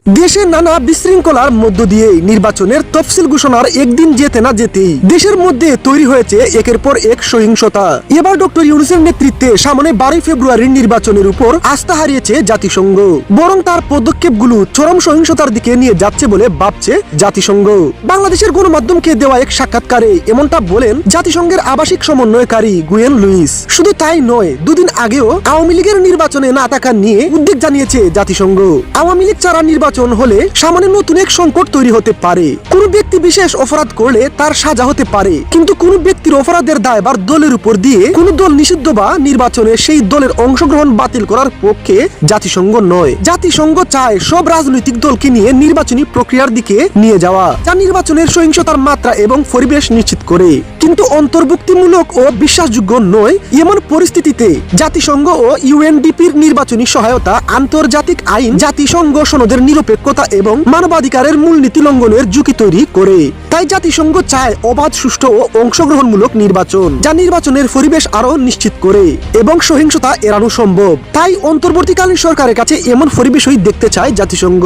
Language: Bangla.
দেশের নানা বিশৃঙ্খলার মধ্য দিয়ে নির্বাচনের তফসিল ঘোষণার একদিন যেতে না যেতেই দেশের মধ্যে তৈরি হয়েছে একের পর এক সহিংসতা। এবার ডক্টর ইউনূসের নেতৃত্বে সামনে 12 ফেব্রুয়ারির নির্বাচনের উপর আস্থা হারিয়েছে জাতিসংঘ, বরং তার পদক্ষেপগুলো চরম সহিংসতার দিকে নিয়ে যাচ্ছে বলে ভাবছে জাতিসংঘ। বাংলাদেশের গণমাধ্যমকে দেওয়া এক সাক্ষাৎকারে এমনটা বলেন জাতিসংঘের আবাসিক সমন্বয়কারী গুয়েন লুইস। শুধু তাই নয়, দুদিন আগেও আওয়ামী লীগের নির্বাচনে না থাকা নিয়ে উদ্বেগ জানিয়েছে জাতিসংঘ। আওয়ামী লীগ ছাড়া নির্বাচন হলে সামনে নতুন এক সংকট তৈরি হতে পারে। কোন ব্যক্তি বিশেষ অপরাধ করলে তার সাজা হতে পারে, কিন্তু কোন ব্যক্তির অপরাধের দায়ভার দলের উপর দিয়ে কোন দল নিষিদ্ধ বা নির্বাচনে সেই দলের অংশগ্রহণ বাতিল করার পক্ষে জাতিসংঘ নয়। জাতিসংঘ চায় সব রাজনৈতিক দলকে নিয়ে নির্বাচনী প্রক্রিয়ার দিকে নিয়ে যাওয়া, যা নির্বাচনের সহিংসতার মাত্রা এবং পরিবেশ নিশ্চিত করে, কিন্তু অন্তর্ভুক্তিমূলক ও বিশ্বাসযোগ্য নয়। এমন পরিস্থিতিতে জাতিসংঘ ও ইউএনডিপির নির্বাচনী সহায়তা আন্তর্জাতিক আইন, জাতিসংঘ সনদের নিরপেক্ষতা এবং মানবাধিকারের মূলনীতি লঙ্ঘনের ঝুঁকি তৈরি করে। তাই জাতিসংঘ চায় অবাধ, সুষ্ঠু ও অংশগ্রহণমূলক নির্বাচন, যা নির্বাচনের পরিবেশ আরো নিশ্চিত করে এবং সহিংসতা এড়ানো সম্ভব। তাই অন্তর্বর্তীকালীন সরকারের কাছে এমন পরিবেশই দেখতে চায় জাতিসংঘ।